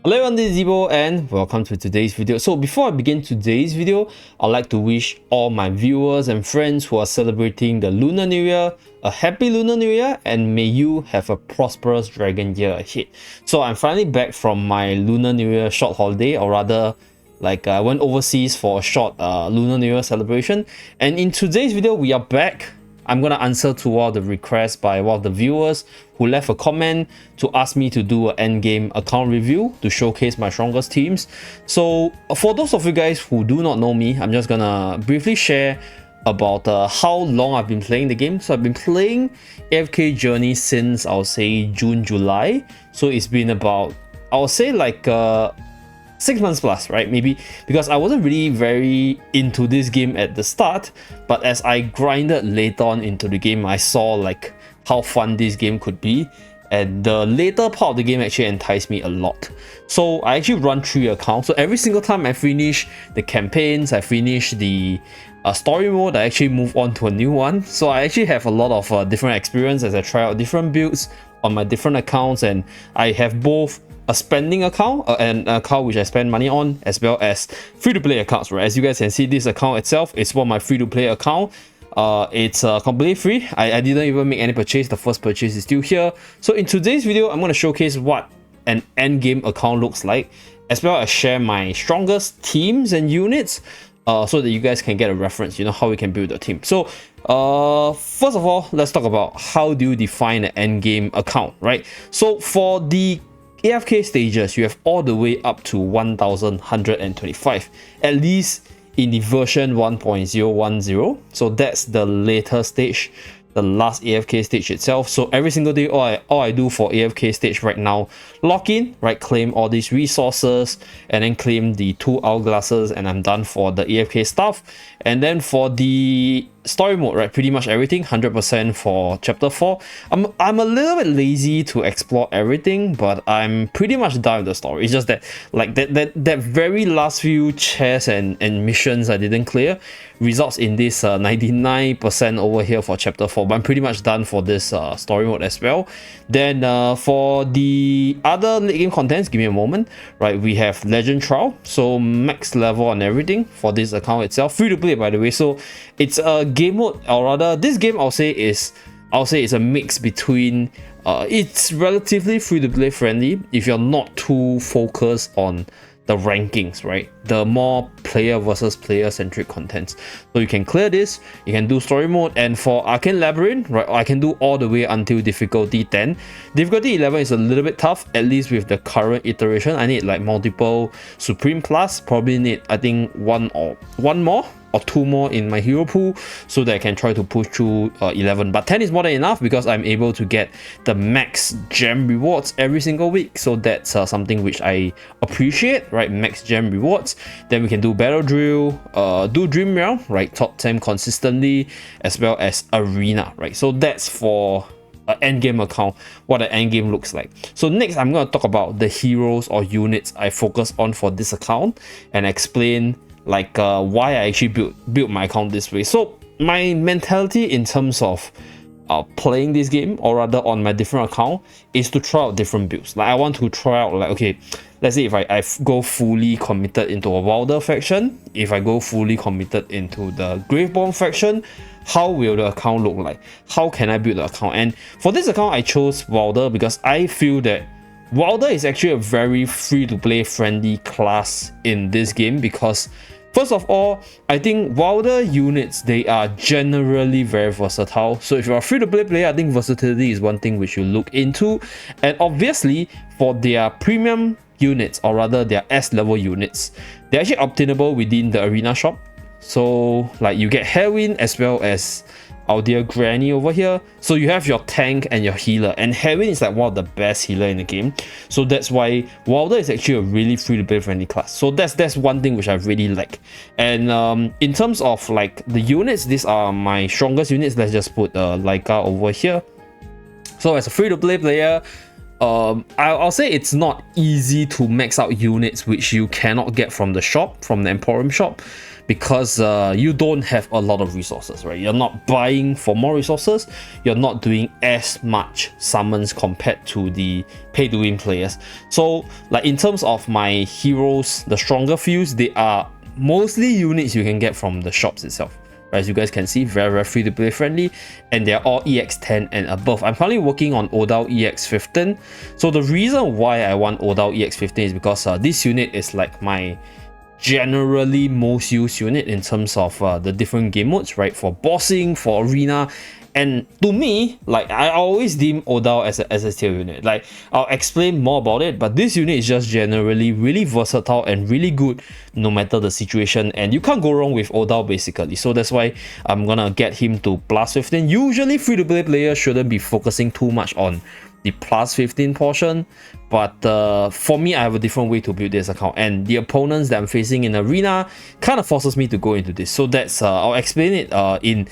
Hello everyone, this is Zeeebo and welcome to today's video. So before I begin today's video, I'd like to wish all my viewers and friends who are celebrating the Lunar New Year a happy Lunar New Year, and may you have a prosperous dragon year ahead. So I'm finally back from my Lunar New Year short holiday, or rather like I went overseas for a short Lunar New Year celebration. And in today's video, we are back. I'm gonna answer to all the requests by one of the viewers who left a comment to ask me to do an endgame account review to showcase my strongest teams. So for those of you guys who do not know me, I'm just gonna briefly share about how long I've been playing the game. So I've been playing AFK Journey since I'll say June, July. So it's been about, I'll say like 6 months plus, right? Maybe because I wasn't really very into this game at the start, but as I grinded later on into the game, I saw like how fun this game could be, and the later part of the game actually enticed me a lot. So I actually run 3 accounts. So every single time I finish the campaigns, I finish the story mode, I actually move on to a new one. So I actually have a lot of different experience as I try out different builds on my different accounts, and I have both a spending account and an account which I spend money on, as well as free-to-play accounts, right? As you guys can see, this account itself is one of my free-to-play account. It's completely free. I didn't even make any purchase. The first purchase is still here. So in today's video, I'm going to showcase what an end game account looks like, as well as share my strongest teams and units, so that you guys can get a reference, you know, how we can build a team. So first of all, let's talk about how do you define an end game account, right? So for the AFK stages, you have all the way up to 1125, at least in the version 1.0.10. So that's the later stage, the last AFK stage itself. So every single day, all I do for AFK stage right now, log in, right, claim all these resources, and then claim the 2 hourglasses, and I'm done for the AFK stuff. And then for the story mode, right, pretty much everything 100% for chapter 4. I'm a little bit lazy to explore everything, but I'm pretty much done with the story. It's just that like that very last few chests and missions I didn't clear results in this 99% over here for chapter 4, but I'm pretty much done for this story mode as well. Then for the other late game contents, give me a moment, right? We have legend trial, so max level on everything for this account itself, free to play by the way. So it's a game mode, or rather this game I'll say it's a mix between it's relatively free to play friendly if you're not too focused on the rankings, right? The more player versus player centric contents. So you can clear this, you can do story mode, and for Arcane Labyrinth, right, I can do all the way until difficulty 10. Difficulty 11 is a little bit tough, at least with the current iteration. I need like multiple Supreme Plus, probably need I think one more or 2 more in my hero pool, so that I can try to push through 11. But 10 is more than enough because I'm able to get the max gem rewards every single week. So that's something which I appreciate, right? Max gem rewards. Then we can do battle drill, do dream realm, right? Top 10 consistently, as well as arena, right? So that's for an end game account, what an end game looks like. So next, I'm going to talk about the heroes or units I focus on for this account and explain like why I actually built my account this way. So my mentality in terms of playing this game, or rather on my different account, is to try out different builds. Like I want to try out, like, okay, let's say if I go fully committed into a Wilder faction, if I go fully committed into the Graveborn faction, how will the account look like? How can I build the account? And for this account, I chose Wilder because I feel that Wilder is actually a very free-to-play friendly class in this game, because first of all, I think Wilder units, they are generally very versatile. So if you're a free-to-play player, I think versatility is one thing which you look into. And obviously, for their premium units, or rather their S-level units, they're actually obtainable within the arena shop. So like you get Heroine as well as our dear Granny over here. So you have your tank and your healer, and Heroine is like one of the best healer in the game. So that's why Wilder is actually a really free-to-play friendly class. So that's one thing which I really like. And in terms of like the units, these are my strongest units. Let's just put Laika over here. So as a free-to-play player, I'll say it's not easy to max out units which you cannot get from the shop, from the Emporium shop, because you don't have a lot of resources, right? You're not buying for more resources, you're not doing as much summons compared to the pay-to-win players. So like in terms of my heroes, the stronger fews, they are mostly units you can get from the shops itself. As you guys can see, very free to play friendly, and they're all EX10 and above. I'm currently working on Odal EX15. So the reason why I want Odal EX15 is because this unit is like my generally most used unit in terms of the different game modes, right? For bossing, for arena. And to me, like, I always deem Odal as a SS tier unit. Like, I'll explain more about it, but this unit is just generally really versatile and really good no matter the situation, and you can't go wrong with Odal basically. So that's why I'm gonna get him to plus 15. Usually free to play players shouldn't be focusing too much on the plus 15 portion, but for me, I have a different way to build this account, and the opponents that I'm facing in arena kind of forces me to go into this. So that's I'll explain it in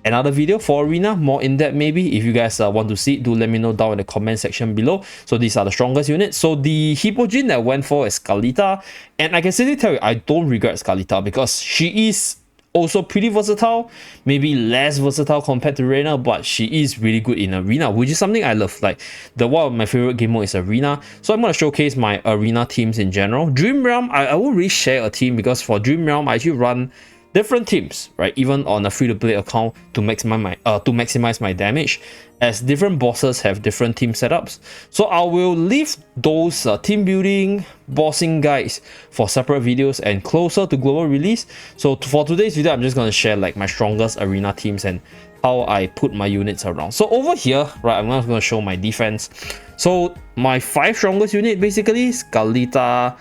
another video for arena, more in depth maybe. If you guys want to see it, do let me know down in the comment section below. So these are the strongest units. So the Hippogene that I went for is Scarlita, and I can simply tell you I don't regret Scarlita because she is also pretty versatile, maybe less versatile compared to Reina, but she is really good in arena, which is something I love. Like, the one of my favorite game mode is arena, so I'm going to showcase my arena teams in general. Dream Realm, I won't really share a team because for Dream Realm I actually run different teams, right? Even on a free-to-play account to maximize my damage, as different bosses have different team setups. So I will leave those team building, bossing guides for separate videos and closer to global release. So for today's video, I'm just going to share like my strongest arena teams and how I put my units around. So over here, right, I'm not going to show my defense. So my 5 strongest unit basically, Scarlita,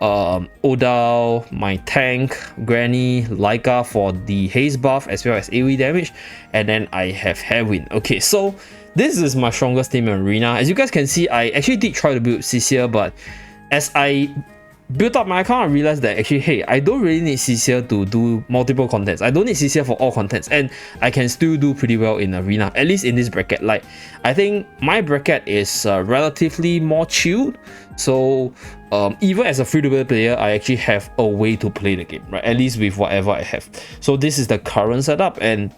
Odal, my tank, Granny, Laika for the haze buff as well as AoE damage, and then I have Heroine. Okay, so this is my strongest team in arena. As you guys can see, I actually did try to build Cecil, but as I built up my account, I realized that actually, hey, I don't really need Cecil to do multiple contents. I don't need Cecil for all contents, and I can still do pretty well in arena, at least in this bracket. Like, I think my bracket is relatively more chilled, so even as a free-to-play player, I actually have a way to play the game, right? At least with whatever I have. So this is the current setup, and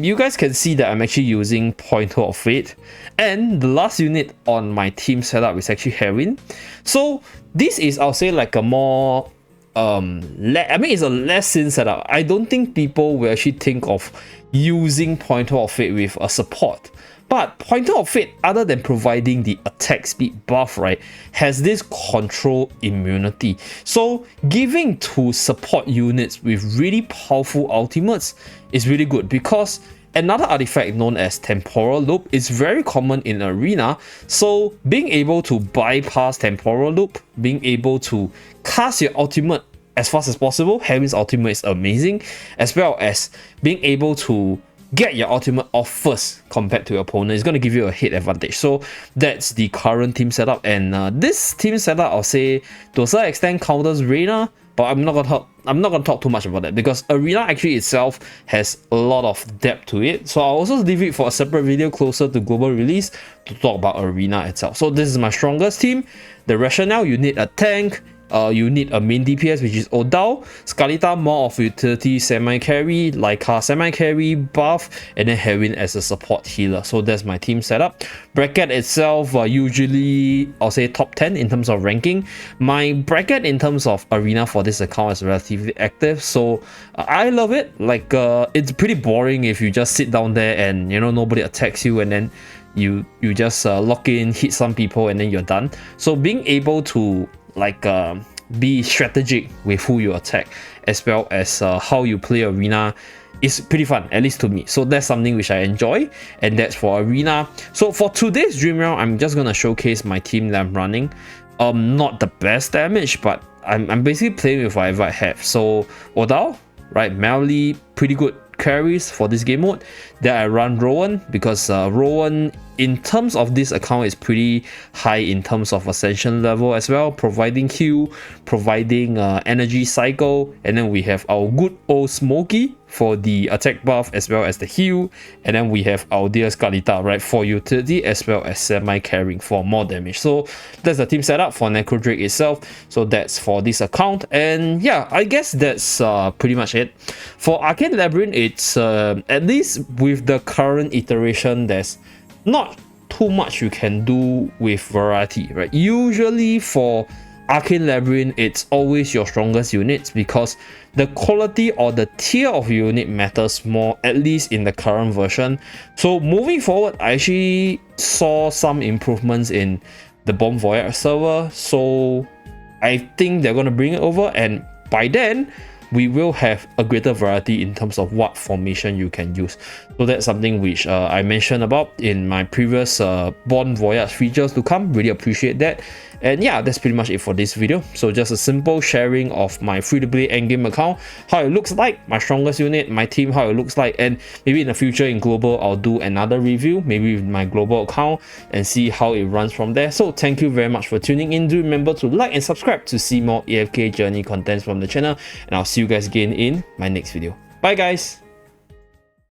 you guys can see that I'm actually using Pointer of Fate, and the last unit on my team setup is actually Heroine. So this is, I'll say, like a more I mean, it's a less sin setup. I don't think people will actually think of using Pointer of Fate with a support. But Pointer of Fate, other than providing the attack speed buff, right, has this control immunity. So giving to support units with really powerful ultimates is really good, because another artifact known as Temporal Loop is very common in arena. So being able to bypass Temporal Loop, being able to cast your ultimate as fast as possible, Heroine's ultimate is amazing, as well as being able to get your ultimate off first compared to your opponent is going to give you a hit advantage. So that's the current team setup, and this team setup, I'll say, to a certain extent counters Reina, but I'm not gonna talk too much about that because arena actually itself has a lot of depth to it. So I'll also leave it for a separate video closer to global release to talk about arena itself. So this is my strongest team. The rationale: you need a tank, you need a main DPS, which is Odal, Scarlita more of utility semi-carry, Laika semi-carry buff, and then Heroine as a support healer. So that's my team setup. Bracket itself, usually I'll say top 10 in terms of ranking. My bracket in terms of arena for this account is relatively active, so I love it. Like, it's pretty boring if you just sit down there and, you know, nobody attacks you, and then you just lock in, hit some people, and then you're done. So being able to like be strategic with who you attack, as well as how you play arena, is pretty fun, at least to me. So that's something which I enjoy, and that's for arena. So for today's Dream Realm, I'm just gonna showcase my team that I'm running. Not the best damage, but I'm basically playing with whatever I have. So Odal, right, melee, pretty good carries for this game mode. Then I run Rowan because Rowan in terms of this account, it's pretty high in terms of ascension level as well, providing heal, providing energy cycle, and then we have our good old Smokey for the attack buff as well as the heal, and then we have our dear Scarlita, right, for utility as well as semi-carrying for more damage. So that's the team setup for Necro Drake itself. So that's for this account, and yeah, I guess that's pretty much it. For Arcane Labyrinth, it's at least with the current iteration, there's not too much you can do with variety, right? Usually for Arcane Labyrinth, it's always your strongest units because the quality or the tier of unit matters more, at least in the current version. So moving forward, I actually saw some improvements in the Bomb Voyage server, so I think they're going to bring it over, and by then we will have a greater variety in terms of what formation you can use. So that's something which I mentioned about in my previous Bomb Voyage features to come. Really appreciate that. And yeah, that's pretty much it for this video. So just a simple sharing of my free-to-play endgame account, how it looks like, my strongest unit, my team, how it looks like, and maybe in the future in global I'll do another review, maybe with my global account, and see how it runs from there. So thank you very much for tuning in. Do remember to like and subscribe to see more AFK journey contents from the channel, and I'll see you guys again in my next video. Bye guys.